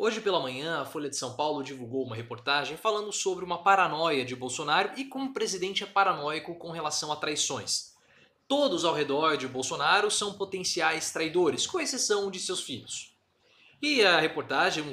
Hoje pela manhã, a Folha de São Paulo divulgou uma reportagem falando sobre uma paranoia de Bolsonaro e como o presidente é paranoico com relação a traições. Todos ao redor de Bolsonaro são potenciais traidores, com exceção de seus filhos. E a reportagem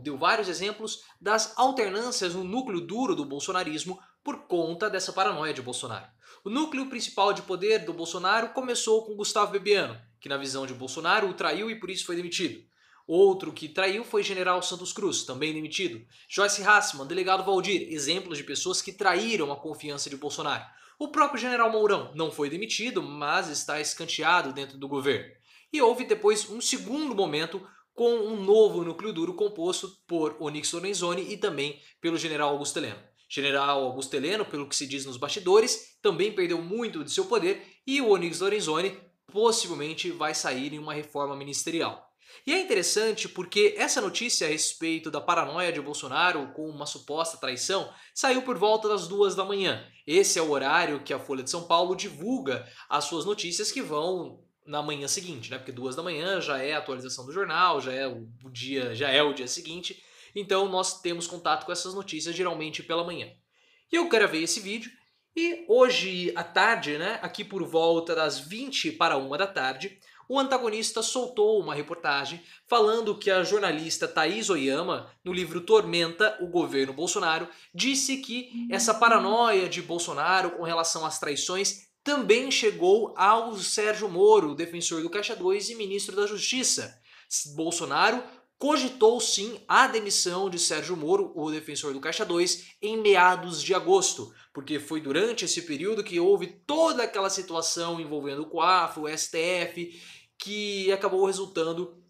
deu vários exemplos das alternâncias no núcleo duro do bolsonarismo por conta dessa paranoia de Bolsonaro. O núcleo principal de poder do Bolsonaro começou com Gustavo Bebiano, que na visão de Bolsonaro o traiu e por isso foi demitido. Outro que traiu foi General Santos Cruz, também demitido. Joyce Hasselmann, delegado Valdir, exemplos de pessoas que traíram a confiança de Bolsonaro. O próprio General Mourão não foi demitido, mas está escanteado dentro do governo. E houve depois um segundo momento com um novo núcleo duro composto por Onyx Lorenzoni e também pelo General Augusto Heleno. General Augusto Heleno, pelo que se diz nos bastidores, também perdeu muito de seu poder e o Onyx Lorenzoni possivelmente vai sair em uma reforma ministerial. E é interessante porque essa notícia a respeito da paranoia de Bolsonaro com uma suposta traição saiu por volta das 2 da manhã. Esse é o horário que a Folha de São Paulo divulga as suas notícias que vão na manhã seguinte, né? Porque 2 da manhã já é a atualização do jornal, já é o dia seguinte. Então nós temos contato com essas notícias geralmente pela manhã. E eu gravei esse vídeo e hoje à tarde, né, aqui por volta das 20 para 1 da tarde, o antagonista soltou uma reportagem falando que a jornalista Thaís Oyama, no livro Tormenta, o governo Bolsonaro, disse que essa paranoia de Bolsonaro com relação às traições também chegou ao Sérgio Moro, defensor do Caixa 2 e ministro da Justiça. Bolsonaro cogitou sim a demissão de Sérgio Moro, o defensor do Caixa 2, em meados de agosto, porque foi durante esse período que houve toda aquela situação envolvendo o COAF, o STF, que acabou resultando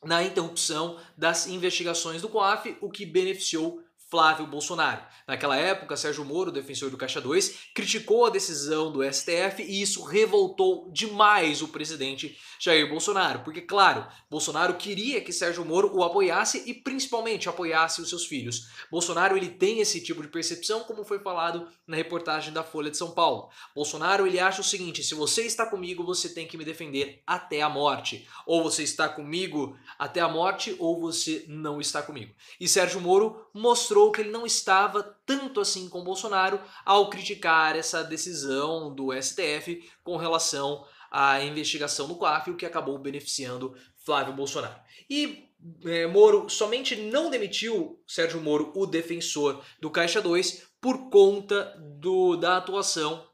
na interrupção das investigações do COAF, o que beneficiou Flávio Bolsonaro. Naquela época, Sérgio Moro, defensor do Caixa 2, criticou a decisão do STF e isso revoltou demais o presidente Jair Bolsonaro, porque claro, Bolsonaro queria que Sérgio Moro o apoiasse e principalmente apoiasse os seus filhos. Bolsonaro ele tem esse tipo de percepção, como foi falado na reportagem da Folha de São Paulo. Bolsonaro ele acha o seguinte: se você está comigo, você tem que me defender até a morte. Ou você está comigo até a morte, ou você não está comigo. E Sérgio Moro mostrou que ele não estava tanto assim com Bolsonaro ao criticar essa decisão do STF com relação à investigação do COAF, o que acabou beneficiando Flávio Bolsonaro. E Moro somente não demitiu Sérgio Moro, o defensor do Caixa 2, por conta da atuação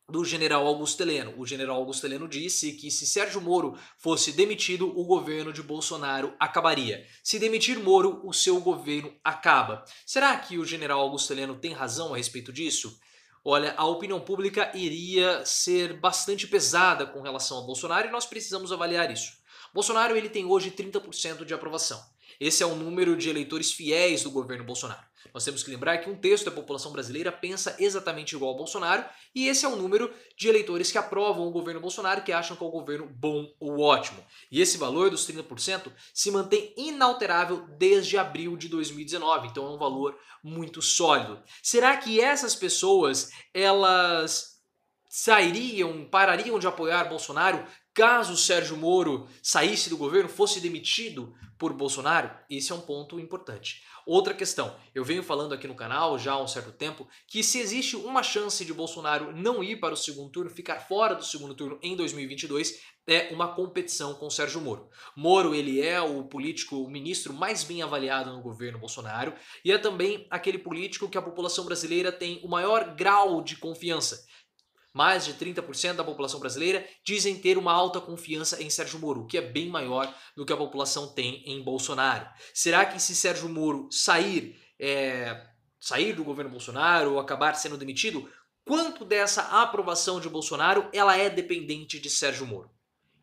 do general Augusto Heleno. O general Augusto Heleno disse que se Sérgio Moro fosse demitido, o governo de Bolsonaro acabaria. Se demitir Moro, o seu governo acaba. Será que o general Augusto Heleno tem razão a respeito disso? Olha, a opinião pública iria ser bastante pesada com relação a Bolsonaro e nós precisamos avaliar isso. Bolsonaro ele tem hoje 30% de aprovação. Esse é o número de eleitores fiéis do governo Bolsonaro. Nós temos que lembrar que um terço da população brasileira pensa exatamente igual ao Bolsonaro e esse é o número de eleitores que aprovam o governo Bolsonaro, que acham que é um governo bom ou ótimo. E esse valor dos 30% se mantém inalterável desde abril de 2019, então é um valor muito sólido. Será que essas pessoas, elas parariam de apoiar Bolsonaro caso o Sérgio Moro saísse do governo, fosse demitido por Bolsonaro? Esse é um ponto importante. Outra questão, eu venho falando aqui no canal já há um certo tempo que se existe uma chance de Bolsonaro não ir para o segundo turno, ficar fora do segundo turno em 2022, é uma competição com o Sérgio Moro. Moro ele é o político, o ministro mais bem avaliado no governo Bolsonaro e é também aquele político que a população brasileira tem o maior grau de confiança. Mais de 30% da população brasileira dizem ter uma alta confiança em Sérgio Moro, o que é bem maior do que a população tem em Bolsonaro. Será que se Sérgio Moro sair do governo Bolsonaro ou acabar sendo demitido, quanto dessa aprovação de Bolsonaro ela é dependente de Sérgio Moro?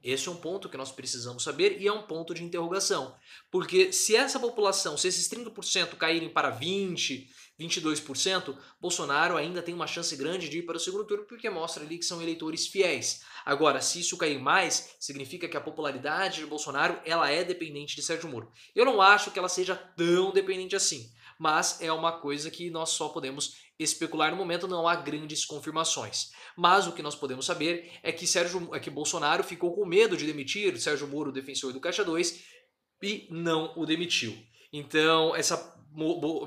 Esse é um ponto que nós precisamos saber e é um ponto de interrogação. Porque se essa população, se esses 30% caírem para 20%, 22%, Bolsonaro ainda tem uma chance grande de ir para o segundo turno porque mostra ali que são eleitores fiéis. Agora, se isso cair mais, significa que a popularidade de Bolsonaro ela é dependente de Sérgio Moro. Eu não acho que ela seja tão dependente assim, mas é uma coisa que nós só podemos especular no momento, não há grandes confirmações. Mas o que nós podemos saber é que Bolsonaro ficou com medo de demitir Sérgio Moro, defensor do Caixa 2, e não o demitiu. Então,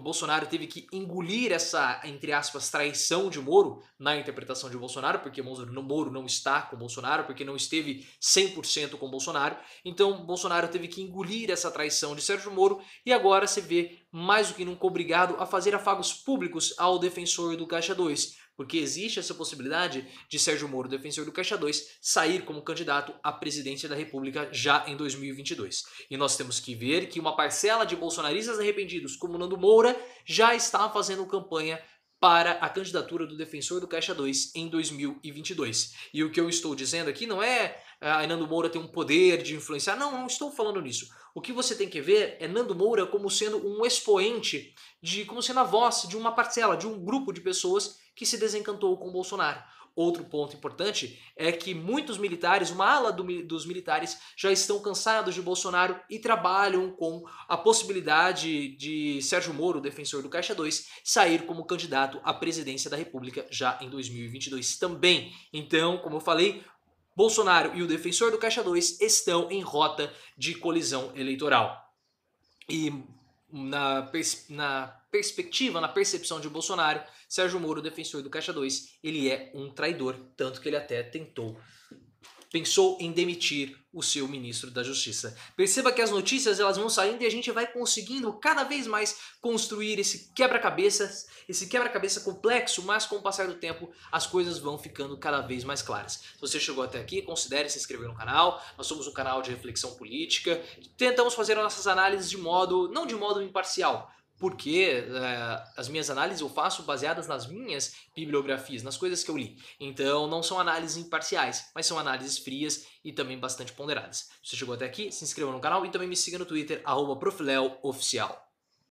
Bolsonaro teve que engolir essa, entre aspas, traição de Moro na interpretação de Bolsonaro, porque Moro não está com Bolsonaro, porque não esteve 100% com Bolsonaro. Então, Bolsonaro teve que engolir essa traição de Sérgio Moro e agora se vê mais do que nunca obrigado a fazer afagos públicos ao defensor do Caixa 2. Porque existe essa possibilidade de Sérgio Moro, defensor do Caixa 2, sair como candidato à presidência da República já em 2022. E nós temos que ver que uma parcela de bolsonaristas arrependidos, como Nando Moura, já está fazendo campanha para a candidatura do defensor do Caixa 2 em 2022. E o que eu estou dizendo aqui não é Nando Moura ter um poder de influenciar, não estou falando nisso. O que você tem que ver é Nando Moura como sendo um expoente, como sendo a voz de uma parcela, de um grupo de pessoas que se desencantou com o Bolsonaro. Outro ponto importante é que muitos militares, uma ala dos militares, já estão cansados de Bolsonaro e trabalham com a possibilidade de Sérgio Moro, defensor do Caixa 2, sair como candidato à presidência da República já em 2022 também. Então, como eu falei, Bolsonaro e o defensor do Caixa 2 estão em rota de colisão eleitoral. E na perspectiva, na percepção de Bolsonaro, Sérgio Moro, defensor do Caixa 2, ele é um traidor, tanto que ele até pensou em demitir o seu ministro da Justiça. Perceba que as notícias elas vão saindo e a gente vai conseguindo cada vez mais construir esse quebra-cabeça complexo, mas com o passar do tempo as coisas vão ficando cada vez mais claras. Se você chegou até aqui, considere se inscrever no canal. Nós somos um canal de reflexão política. Tentamos fazer nossas análises não de modo imparcial, porque as minhas análises eu faço baseadas nas minhas bibliografias, nas coisas que eu li. Então não são análises imparciais, mas são análises frias e também bastante ponderadas. Se você chegou até aqui, se inscreva no canal e também me siga no Twitter, @profileoficial.